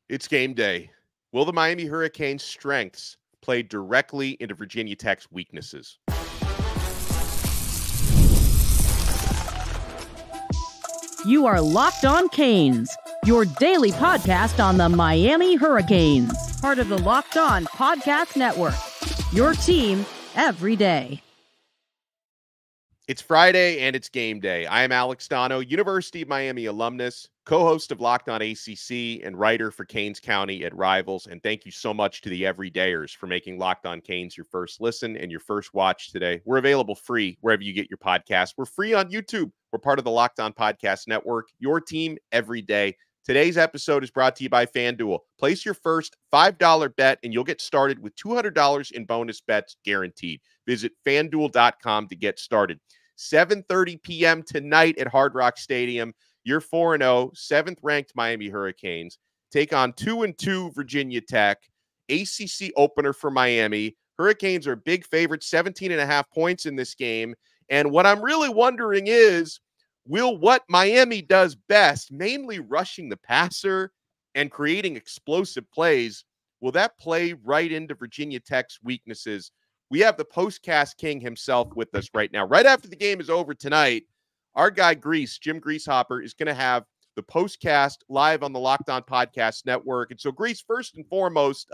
It's game day. Will the Miami Hurricanes' strengths play directly into Virginia Tech's weaknesses? You are Locked On Canes, your daily podcast on the Miami Hurricanes, part of the Locked On Podcast Network, your team every day. It's Friday and it's game day. I am Alex Dono, University of Miami alumnus, co-host of Locked On ACC, and writer for Canes County at Rivals. And thank you so much to the everydayers for making Locked On Canes your first listen and your first watch today. We're available free wherever you get your podcasts. We're free on YouTube. We're part of the Locked On Podcast Network, your team every day. Today's episode is brought to you by FanDuel. Place your first $5 bet and you'll get started with $200 in bonus bets guaranteed. Visit FanDuel.com to get started. 7:30 p.m. tonight at Hard Rock Stadium. Your 4-0, 7th-ranked Miami Hurricanes take on 2-2 Virginia Tech. ACC opener for Miami. Hurricanes are big favorites, 17.5 points in this game. And what I'm really wondering is, will what Miami does best, namely rushing the passer and creating explosive plays, will that play right into Virginia Tech's weaknesses? We have the postcast king himself with us right now. Right after the game is over tonight, our guy Jim Greasehopper, is going to have the postcast live on the Locked On Podcast Network. And so, Grease, first and foremost,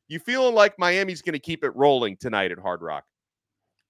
you feeling like Miami's going to keep it rolling tonight at Hard Rock?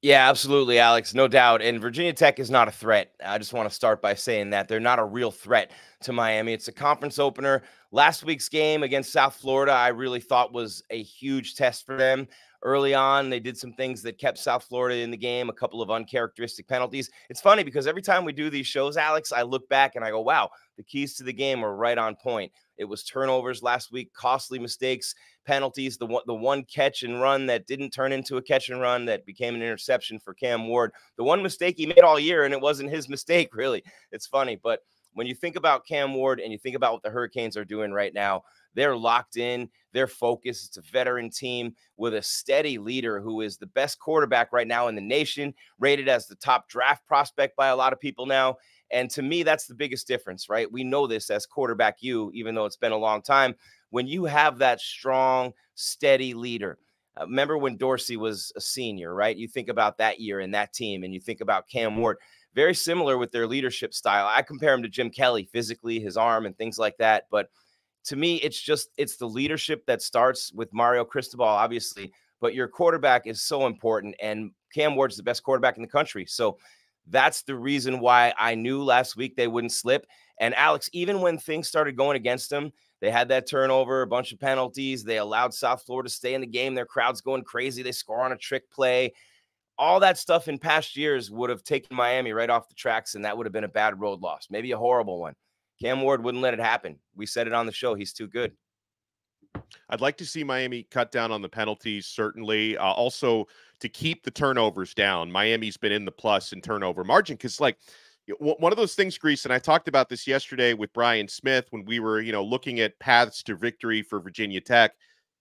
Yeah, absolutely, Alex. No doubt. And Virginia Tech is not a threat. I just want to start by saying that they're not a real threat to Miami. It's a conference opener. Last week's game against South Florida, I really thought was a huge test for them. Early on, they did some things that kept South Florida in the game, a couple of uncharacteristic penalties. It's funny because every time we do these shows, Alex, I look back and I go, wow, the keys to the game are right on point. It was turnovers last week, costly mistakes, penalties, the one catch and run that didn't turn into a catch and run that became an interception for Cam Ward. The one mistake he made all year, and it wasn't his mistake, really. It's funny, but when you think about Cam Ward and you think about what the Hurricanes are doing right now, they're locked in, they're focused. It's a veteran team with a steady leader who is the best quarterback right now in the nation, rated as the top draft prospect by a lot of people now. And to me, that's the biggest difference, right? We know this as quarterback you, even though it's been a long time. When you have that strong, steady leader, remember when Dorsey was a senior, right? You think about that year and that team, and you think about Cam Ward. Very similar with their leadership style. I compare him to Jim Kelly physically, his arm and things like that. But to me, it's the leadership that starts with Mario Cristobal, obviously. But your quarterback is so important, and Cam Ward's the best quarterback in the country. So that's the reason why I knew last week they wouldn't slip. And Alex, even when things started going against them, they had that turnover, a bunch of penalties. They allowed South Florida to stay in the game. Their crowd's going crazy. They score on a trick play. All that stuff in past years would have taken Miami right off the tracks, and that would have been a bad road loss, maybe a horrible one. Cam Ward wouldn't let it happen. We said it on the show. He's too good. I'd like to see Miami cut down on the penalties, certainly. Also, to keep the turnovers down. Miami's been in the plus in turnover margin because, like, one of those things, Grease, and I talked about this yesterday with Brian Smith when we were, looking at paths to victory for Virginia Tech.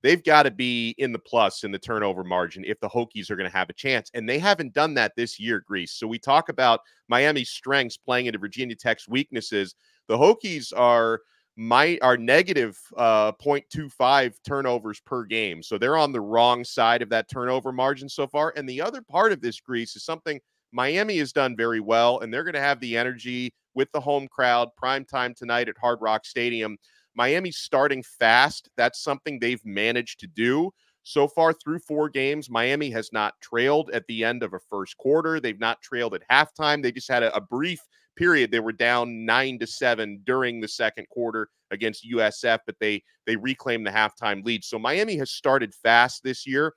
They've got to be in the plus in the turnover margin if the Hokies are going to have a chance. And they haven't done that this year, Grease. So we talk about Miami's strengths playing into Virginia Tech's weaknesses. The Hokies are negative 0.25 turnovers per game. So they're on the wrong side of that turnover margin so far. And the other part of this, Grease, is something Miami has done very well, and they're going to have the energy with the home crowd, prime time tonight at Hard Rock Stadium. Miami's starting fast. That's something they've managed to do. So far through 4 games, Miami has not trailed at the end of a first quarter. They've not trailed at halftime. They just had a brief period. They were down 9-7 during the second quarter against USF, but they reclaimed the halftime lead. So Miami has started fast this year.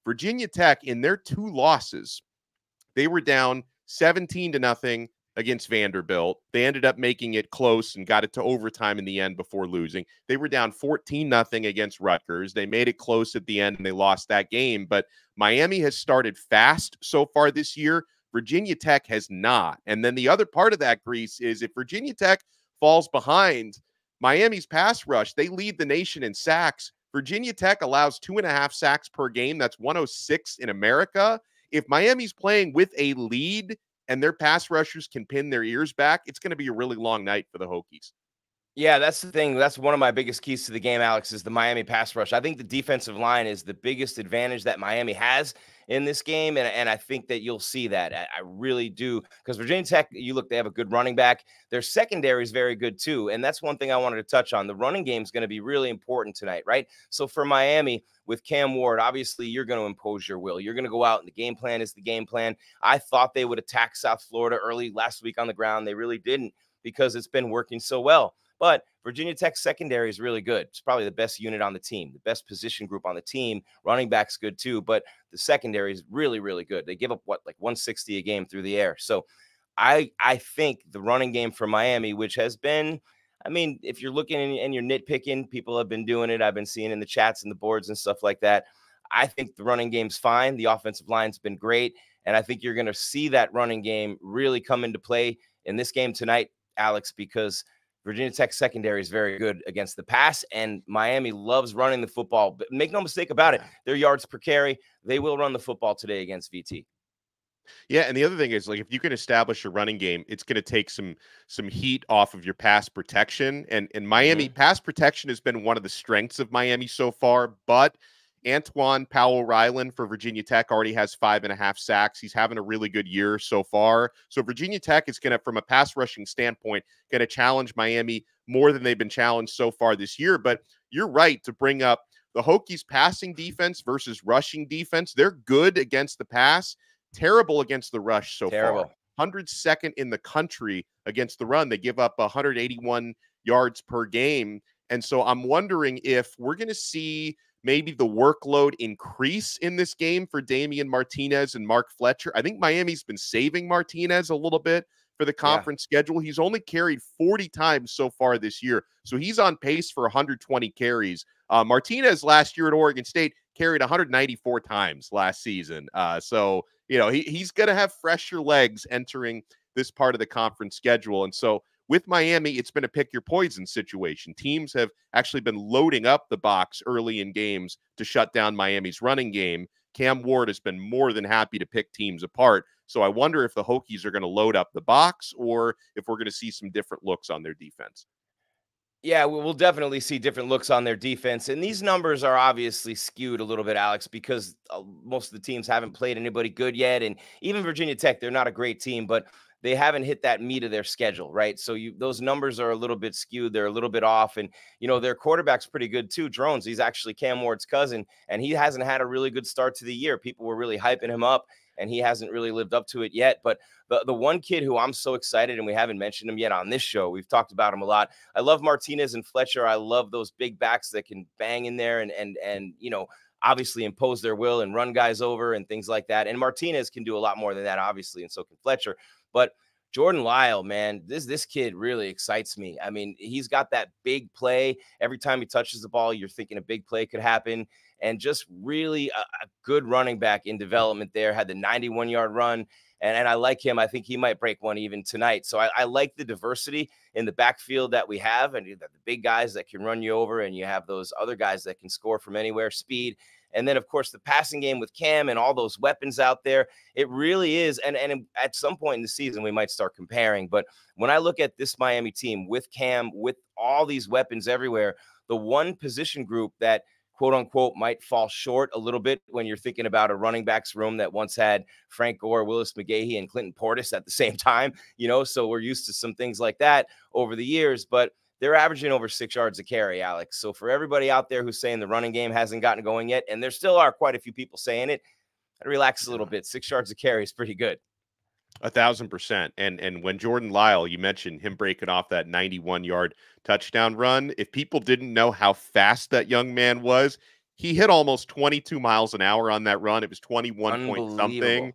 Virginia Tech, in their 2 losses, they were down 17-0 against Vanderbilt. They ended up making it close and got it to overtime in the end before losing. They were down 14-0 against Rutgers. They made it close at the end and they lost that game. But Miami has started fast so far this year. Virginia Tech has not. And then the other part of that, Grease, is if Virginia Tech falls behind Miami's pass rush, they lead the nation in sacks. Virginia Tech allows 2.5 sacks per game. That's 106 in America. If Miami's playing with a lead and their pass rushers can pin their ears back, it's going to be a really long night for the Hokies. Yeah, that's the thing. That's one of my biggest keys to the game, Alex, is the Miami pass rush. I think the defensive line is the biggest advantage that Miami has in this game. And I think that you'll see that. I really do. Because Virginia Tech, you look, they have a good running back. Their secondary is very good too. And that's one thing I wanted to touch on. The running game is going to be really important tonight, right? So for Miami, with Cam Ward, obviously you're going to impose your will. You're going to go out and the game plan is the game plan. I thought they would attack South Florida early last week on the ground. They really didn't because it's been working so well. But Virginia Tech's secondary is really good. It's probably the best unit on the team, the best position group on the team. Running back's good too, but the secondary is really, really good. They give up like 160 a game through the air. So I think the running game for Miami, which has been, I mean, if you're looking and you're nitpicking, people have been doing it. I've been seeing in the chats and the boards and stuff like that. I think the running game's fine. The offensive line's been great. And I think you're going to see that running game really come into play in this game tonight, Alex, because Virginia Tech secondary is very good against the pass, and Miami loves running the football. But make no mistake about it, their yards per carry, they will run the football today against VT. Yeah, and the other thing is, like, if you can establish a running game, it's going to take some heat off of your pass protection. And Miami pass protection has been one of the strengths of Miami so far. But Antoine Powell-Ryland for Virginia Tech already has 5.5 sacks. He's having a really good year so far. So Virginia Tech is going to, from a pass rushing standpoint, going to challenge Miami more than they've been challenged so far this year. But you're right to bring up the Hokies passing defense versus rushing defense. They're good against the pass, terrible against the rush so far. 102nd in the country against the run. They give up 181 yards per game. And so I'm wondering if we're going to see maybe the workload increase in this game for Damian Martinez and Mark Fletcher. I think Miami's been saving Martinez a little bit for the conference schedule. He's only carried 40 times so far this year. So he's on pace for 120 carries. Martinez last year at Oregon State carried 194 times last season. So, you know, he's going to have fresher legs entering this part of the conference schedule. And so with Miami, it's been a pick your poison situation. Teams have actually been loading up the box early in games to shut down Miami's running game. Cam Ward has been more than happy to pick teams apart. So I wonder if the Hokies are going to load up the box or if we're going to see some different looks on their defense. Yeah, we'll definitely see different looks on their defense. And these numbers are obviously skewed a little bit, Alex, because most of the teams haven't played anybody good yet. And even Virginia Tech, they're not a great team, but they haven't hit that meat of their schedule, right? So those numbers are a little bit skewed. They're a little bit off. And, you know, their quarterback's pretty good too. Drones, he's actually Cam Ward's cousin, and he hasn't had a really good start to the year. People were really hyping him up, and he hasn't really lived up to it yet. But the one kid who I'm so excited, and we haven't mentioned him yet on this show, we've talked about him a lot. I love Martinez and Fletcher. I love those big backs that can bang in there and you know, obviously impose their will and run guys over and things like that. And Martinez can do a lot more than that, obviously, and so can Fletcher. But Jordan Lyle, man, this kid really excites me. I mean, he's got that big play. Every time he touches the ball, you're thinking a big play could happen. And just really a good running back in development there. Had the 91-yard run. And I like him. I think he might break one even tonight. So I like the diversity in the backfield that we have, and the big guys that can run you over, and you have those other guys that can score from anywhere, speed. And then, of course, the passing game with Cam and all those weapons out there. It really is. And at some point in the season, we might start comparing. But when I look at this Miami team with Cam, with all these weapons everywhere, the one position group that quote unquote might fall short a little bit when you're thinking about a running backs room that once had Frank Gore, Willis McGahee, and Clinton Portis at the same time, you know, so we're used to some things like that over the years, but they're averaging over 6 yards a carry, Alex. So for everybody out there who's saying the running game hasn't gotten going yet, and there still are quite a few people saying it, relax a little bit. 6 yards a carry is pretty good. 1,000%. And when Jordan Lyle, you mentioned him breaking off that 91-yard touchdown run. If people didn't know how fast that young man was, he hit almost 22 miles an hour on that run. It was 21 point something.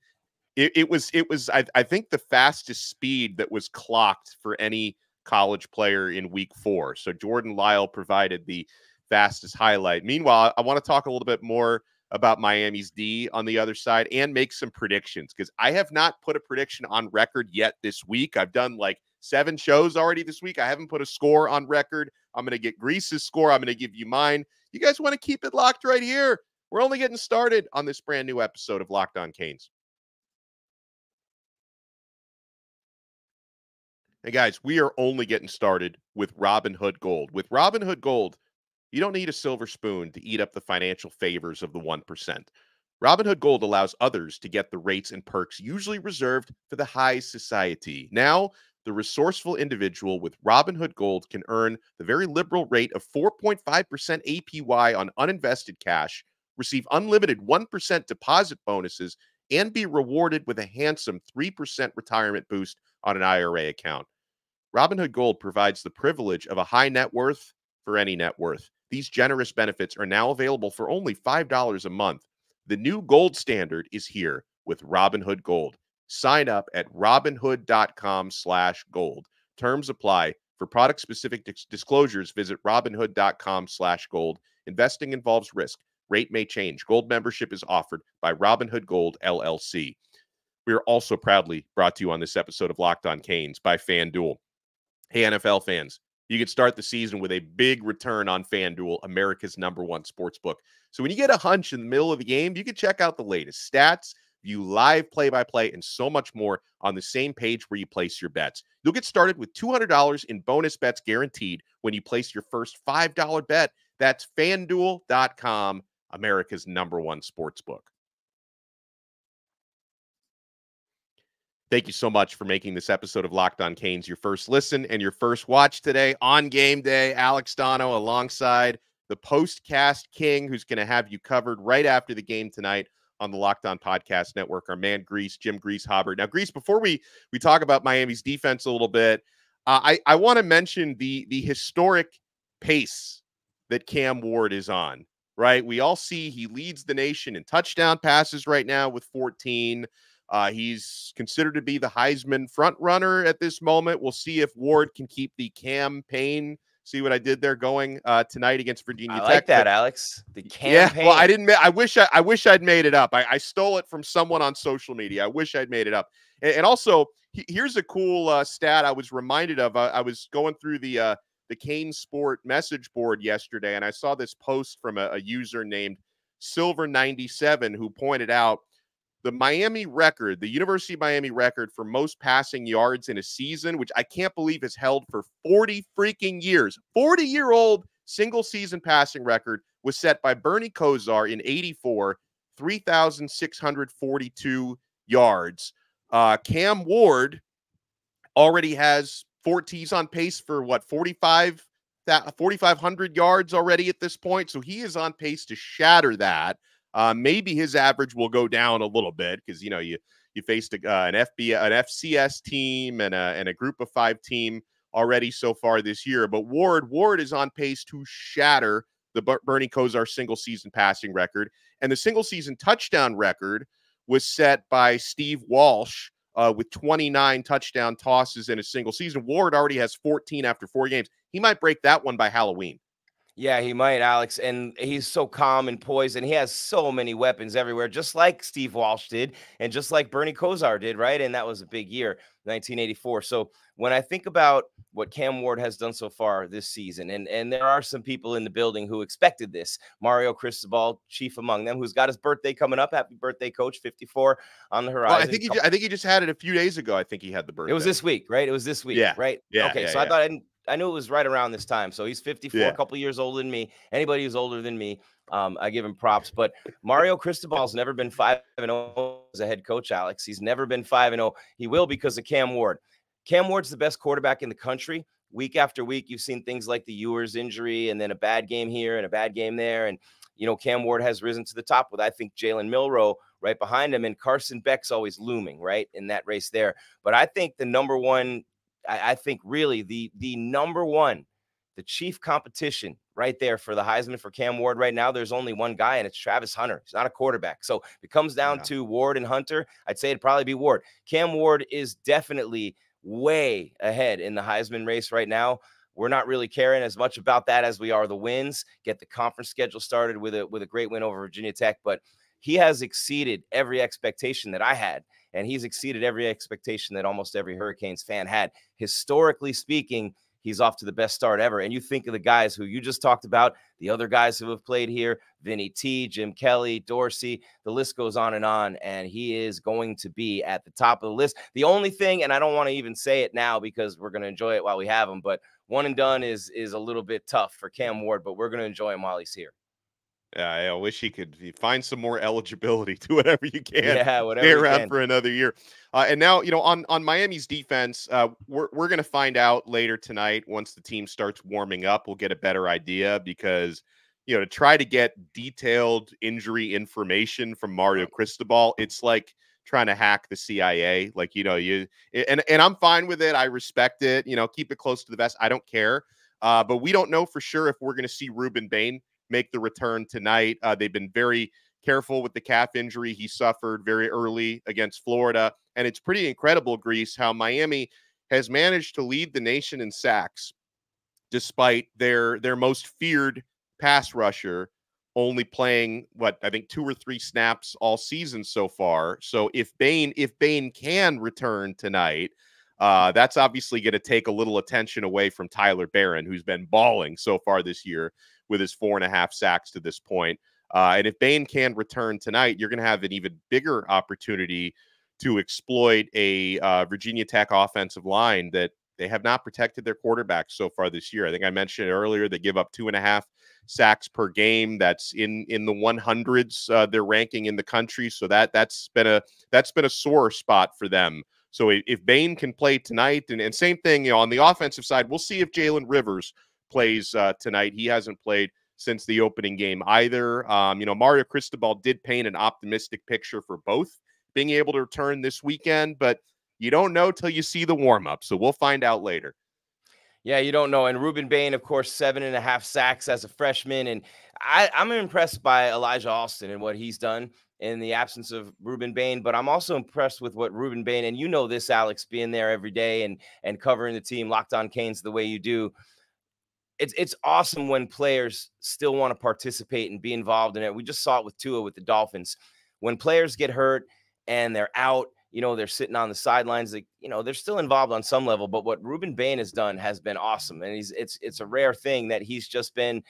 It was I think the fastest speed that was clocked for any college player in week 4. So Jordan Lyle provided the fastest highlight. Meanwhile, I want to talk a little bit more about Miami's D on the other side and make some predictions, because I have not put a prediction on record yet this week. I've done like 7 shows already this week. I haven't put a score on record. I'm going to get Grease's score. I'm going to give you mine. You guys want to keep it locked right here? We're only getting started on this brand new episode of Locked On Canes. Hey guys, we are only getting started with Robinhood Gold. With Robinhood Gold, you don't need a silver spoon to eat up the financial favors of the 1%. Robinhood Gold allows others to get the rates and perks usually reserved for the high society. Now, the resourceful individual with Robinhood Gold can earn the very liberal rate of 4.5% APY on uninvested cash, receive unlimited 1% deposit bonuses, and be rewarded with a handsome 3% retirement boost on an IRA account. Robinhood Gold provides the privilege of a high net worth for any net worth. These generous benefits are now available for only $5 a month. The new gold standard is here with Robinhood Gold. Sign up at robinhood.com/gold. Terms apply. For product-specific disclosures, visit robinhood.com/gold. Investing involves risk. Rate may change. Gold membership is offered by Robinhood Gold, LLC. We are also proudly brought to you on this episode of Locked On Canes by FanDuel. Hey, NFL fans, you can start the season with a big return on FanDuel, America's #1 sportsbook. So when you get a hunch in the middle of the game, you can check out the latest stats, view live play-by-play, and so much more on the same page where you place your bets. You'll get started with $200 in bonus bets guaranteed when you place your first $5 bet. That's FanDuel.com, America's #1 sportsbook. Thank you so much for making this episode of Locked On Canes your first listen and your first watch today on game day. Alex Dono alongside the postcast king who's going to have you covered right after the game tonight on the Locked On Podcast Network, our man Grease, Jim Grease Hubbard. Now, Grease, before we talk about Miami's defense a little bit, I want to mention the historic pace that Cam Ward is on, right? We all see he leads the nation in touchdown passes right now with 14. He's considered to be the Heisman front runner at this moment. We'll see if Ward can keep the campaign. See what I did there going tonight against Virginia Tech. I like that, Alex. The campaign. Yeah, well, I didn't. I wish I'd made it up. I stole it from someone on social media. I wish I'd made it up. And also, here's a cool stat I was reminded of. I was going through the Cane Sport message board yesterday, and I saw this post from a user named Silver97 who pointed out the Miami record, the University of Miami record for most passing yards in a season, which I can't believe is held for 40 freaking years. 40-year-old single season passing record was set by Bernie Kosar in 84, 3,642 yards. Cam Ward already has 14. He's on pace for what, 4,500 yards already at this point. So he is on pace to shatter that. Maybe his average will go down a little bit because, you faced an FCS team and a group of 5 team already so far this year. But Ward is on pace to shatter the Bernie Kosar single season passing record. And the single season touchdown record was set by Steve Walsh with 29 touchdown tosses in a single season. Ward already has 14 after 4 games. He might break that one by Halloween. Yeah, he might, Alex. And he's so calm and poised, and he has so many weapons everywhere, just like Steve Walsh did, and just like Bernie Kosar did, right? And that was a big year, 1984. So when I think about what Cam Ward has done so far this season, and there are some people in the building who expected this. Mario Cristobal, chief among them, who's got his birthday coming up. Happy birthday, Coach, 54 on the horizon. Well, I think he just had it a few days ago. I think he had the birthday. It was this week, right? It was this week, yeah. right? Yeah. Okay, yeah, so yeah. I knew it was right around this time. So he's 54, a couple years older than me. Anybody who's older than me, I give him props. But Mario Cristobal's never been 5-0 as a head coach, Alex. He's never been 5-0. He will because of Cam Ward. Cam Ward's the best quarterback in the country. Week after week, you've seen things like the Ewers injury and then a bad game here and a bad game there. And, Cam Ward has risen to the top with, I think, Jalen Milroe right behind him. And Carson Beck's always looming, right, in that race there. But I think the number one, I think really the number one, the chief competition right there for the Heisman for Cam Ward right now, there's only one guy, and it's Travis Hunter. He's not a quarterback. So if it comes down to Ward and Hunter, I'd say it'd probably be Ward. Cam Ward is definitely way ahead in the Heisman race right now. We're not really caring as much about that as we are the wins. Get the conference schedule started with a great win over Virginia Tech, but he has exceeded every expectation that I had. And he's exceeded every expectation that almost every Hurricanes fan had. Historically speaking, he's off to the best start ever. And you think of the guys who you just talked about, the other guys who have played here, Vinny T, Jim Kelly, Dorsey, the list goes on, and he is going to be at the top of the list. The only thing, and I don't want to even say it now because we're going to enjoy it while we have him, but one and done is a little bit tough for Cam Ward, but we're going to enjoy him while he's here. I wish he could find some more eligibility to whatever you can. Yeah, whatever stay you around can. for another year. And now, on Miami's defense, we're going to find out later tonight once the team starts warming up. We'll get a better idea because, to try to get detailed injury information from Mario Cristobal, it's like trying to hack the CIA. Like, and I'm fine with it. I respect it. Keep it close to the vest. I don't care. But we don't know for sure if we're going to see Ruben Bain make the return tonight. They've been very careful with the calf injury he suffered very early against Florida. And it's pretty incredible, Grease, how Miami has managed to lead the nation in sacks despite their most feared pass rusher only playing, I think 2 or 3 snaps all season so far. So if Bain can return tonight, that's obviously going to take a little attention away from Tyler Barron, who's been balling so far this year with his 4.5 sacks to this point. And if Bain can return tonight, you're going to have an even bigger opportunity to exploit a Virginia Tech offensive line that they have not protected their quarterback so far this year. I think I mentioned earlier, they give up 2.5 sacks per game. That's in the 100s. They're ranking in the country. So that's been a sore spot for them. So if Bain can play tonight, and same thing, on the offensive side, we'll see if Jalen Rivers plays tonight. He hasn't played since the opening game either. Mario Cristobal did paint an optimistic picture for both being able to return this weekend, but you don't know till you see the warm-up. So we'll find out later. Yeah, you don't know. And Ruben Bain, of course, 7.5 sacks as a freshman. And I'm impressed by Elijah Alston and what he's done in the absence of Ruben Bain. But I'm also impressed with what Ruben Bain, and you know this, Alex, being there every day and covering the team, Locked On Canes, the way you do. It's awesome when players still want to participate and be involved in it. We just saw it with Tua with the Dolphins. When players get hurt and they're out, they're sitting on the sidelines, they're still involved on some level. But what Ruben Bain has done has been awesome. And it's a rare thing that he's just been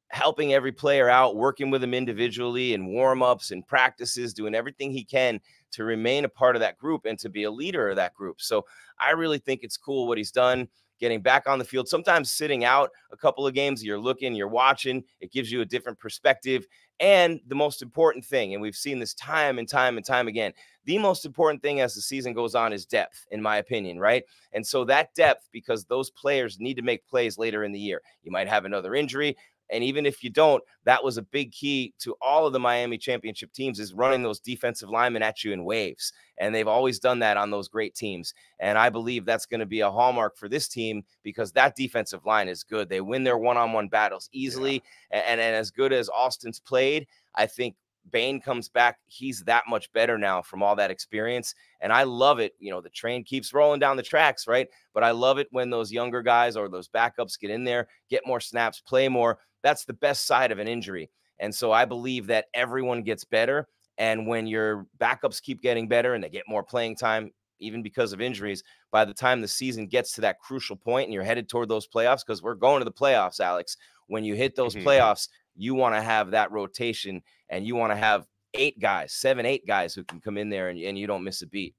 helping every player out, working with them individually in warm-ups and practices, doing everything he can to remain a part of that group and to be a leader of that group. So I really think it's cool what he's done, getting back on the field. Sometimes sitting out a couple of games, you're looking, you're watching, it gives you a different perspective. And the most important thing, and we've seen this time and time and time again, the most important thing as the season goes on is depth, in my opinion, right? And so that depth, because those players need to make plays later in the year. You might have another injury. And even if you don't, that was a big key to all of the Miami championship teams, is running those defensive linemen at you in waves. And they've always done that on those great teams. And I believe that's going to be a hallmark for this team, because that defensive line is good. They win their one-on-one battles easily. Yeah. And as good as Austin's played, I think Bain comes back, he's that much better now from all that experience. And I love it. The train keeps rolling down the tracks, right? But I love it when those younger guys or those backups get in there, get more snaps, play more. That's the best side of an injury. And so I believe that everyone gets better. And when your backups keep getting better and they get more playing time, even because of injuries, by the time the season gets to that crucial point and you're headed toward those playoffs, because we're going to the playoffs, Alex, when you hit those playoffs, you want to have that rotation, and you want to have 8 guys who can come in there and you don't miss a beat.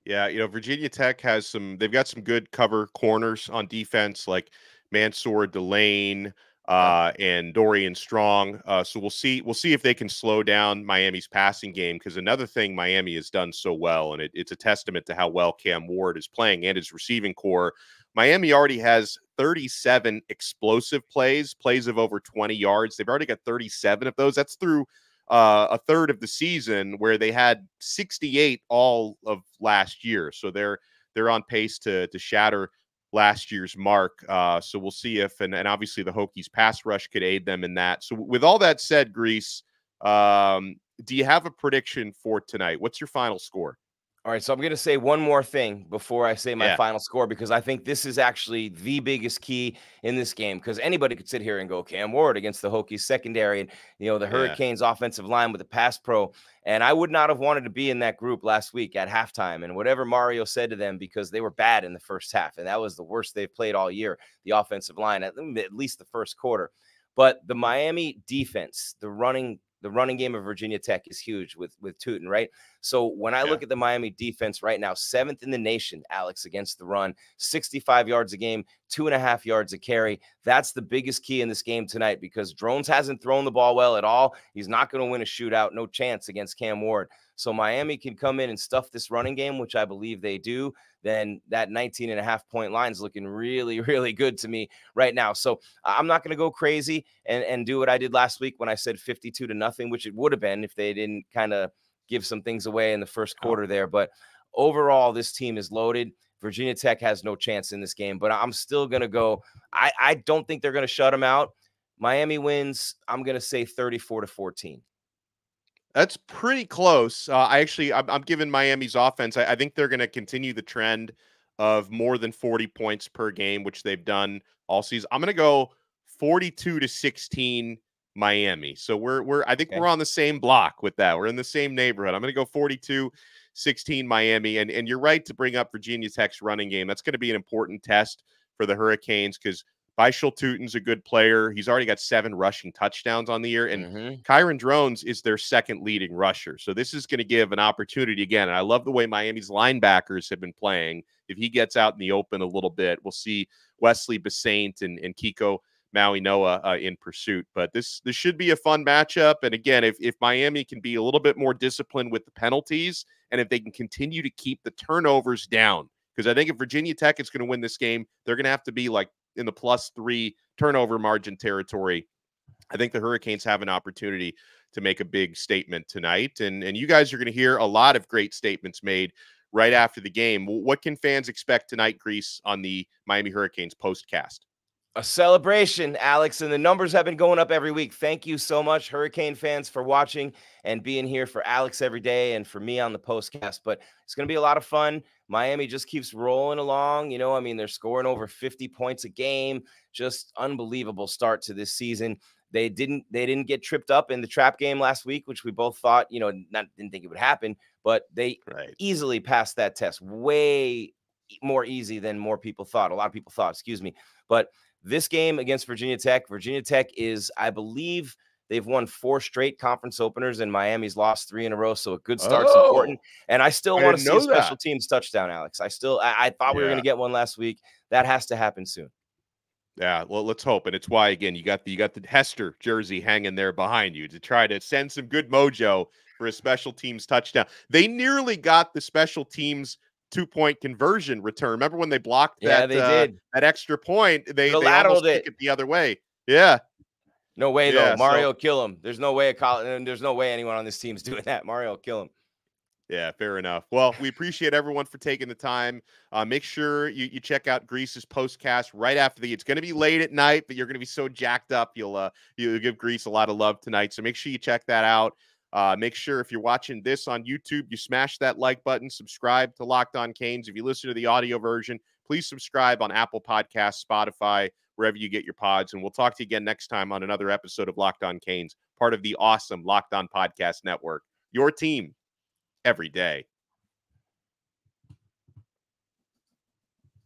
Yeah, Virginia Tech they've got some good cover corners on defense, like Mansour Delane and Dorian Strong. So we'll see if they can slow down Miami's passing game, because another thing Miami has done so well, and it's a testament to how well Cam Ward is playing and his receiving core. Miami already has 37 explosive plays of over 20 yards. They've already got 37 of those. That's through a third of the season, where they had 68 all of last year. So they're on pace to shatter last year's mark. So we'll see if, and obviously the Hokies pass rush could aid them in that. So with all that said, Grease, do you have a prediction for tonight? What's your final score? All right, so I'm going to say one more thing before I say my Yeah. final score, because I think this is actually the biggest key in this game, because anybody could sit here and go Cam Ward against the Hokies secondary and, the Yeah. Hurricanes offensive line with a pass pro. And I would not have wanted to be in that group last week at halftime and whatever Mario said to them, because they were bad in the first half. And that was the worst they've played all year, the offensive line, at least the first quarter. But the Miami defense, the running game of Virginia Tech is huge with Tootin, right? So when I Yeah. look at the Miami defense right now, 7th in the nation, Alex, against the run, 65 yards a game, 2.5 yards a carry. That's the biggest key in this game tonight, because Drones hasn't thrown the ball well at all. He's not going to win a shootout, no chance against Cam Ward. So Miami can come in and stuff this running game, which I believe they do. Then that 19.5-point line is looking really, really good to me right now. So I'm not going to go crazy and do what I did last week when I said 52-0, which it would have been if they didn't kind of give some things away in the first quarter there. But overall, this team is loaded. Virginia Tech has no chance in this game, but I'm still going to go. I don't think they're going to shut them out. Miami wins. I'm going to say 34-14. That's pretty close. I'm giving Miami's offense. I think they're going to continue the trend of more than 40 points per game, which they've done all season. I'm going to go 42-16 Miami. So I think Okay. we're on the same block with that. We're in the same neighborhood. I'm going to go 42-16 Miami. And you're right to bring up Virginia Tech's running game. That's going to be an important test for the Hurricanes, because BaShaun Tootin's a good player. He's already got 7 rushing touchdowns on the year. And Kyron Drones is their second leading rusher. So this is going to give an opportunity again. And I love the way Miami's linebackers have been playing. If he gets out in the open a little bit, we'll see Wesley Basaint and Kiko Maui-Noa in pursuit. But this should be a fun matchup. And again, if Miami can be a little bit more disciplined with the penalties, and if they can continue to keep the turnovers down, because I think if Virginia Tech is going to win this game, they're going to have to be like in the +3 turnover margin territory. I think the Hurricanes have an opportunity to make a big statement tonight. And you guys are going to hear a lot of great statements made right after the game. What can fans expect tonight, Grease, on the Miami Hurricanes postcast? A celebration, Alex, and the numbers have been going up every week. Thank you so much, Hurricane fans, for watching and being here for Alex every day and for me on the postcast. But it's going to be a lot of fun. Miami just keeps rolling along. They're scoring over 50 points a game. Just unbelievable start to this season. They didn't get tripped up in the trap game last week, which we both thought, didn't think it would happen, but they easily passed that test. Way more easy than more people thought. A lot of people thought, excuse me. But this game against Virginia Tech is, I believe, they've won 4 straight conference openers, and Miami's lost 3 in a row. So a good start's important. And I still want to see a special teams touchdown, Alex. I thought we were going to get one last week. That has to happen soon. Yeah, well, let's hope. And it's why, again, you got the Hester jersey hanging there behind you to try to send some good mojo for a special teams touchdown. They nearly got the special teams 2-point conversion return. Remember when they blocked that did. that extra point? They lateraled almost took it the other way. Yeah. No way, though. Mario will kill him. There's no way there's no way anyone on this team's doing that. Mario will kill him. Yeah, fair enough. Well, we appreciate everyone for taking the time. Make sure you check out Grease's postcast right after it's going to be late at night, but you're going to be so jacked up. You'll give Grease a lot of love tonight. So make sure you check that out. Make sure if you're watching this on YouTube, you smash that like button, subscribe to Locked On Canes. If you listen to the audio version, please subscribe on Apple Podcasts, Spotify, wherever you get your pods. And we'll talk to you again next time on another episode of Locked On Canes, part of the awesome Locked On Podcast Network. Your team every day.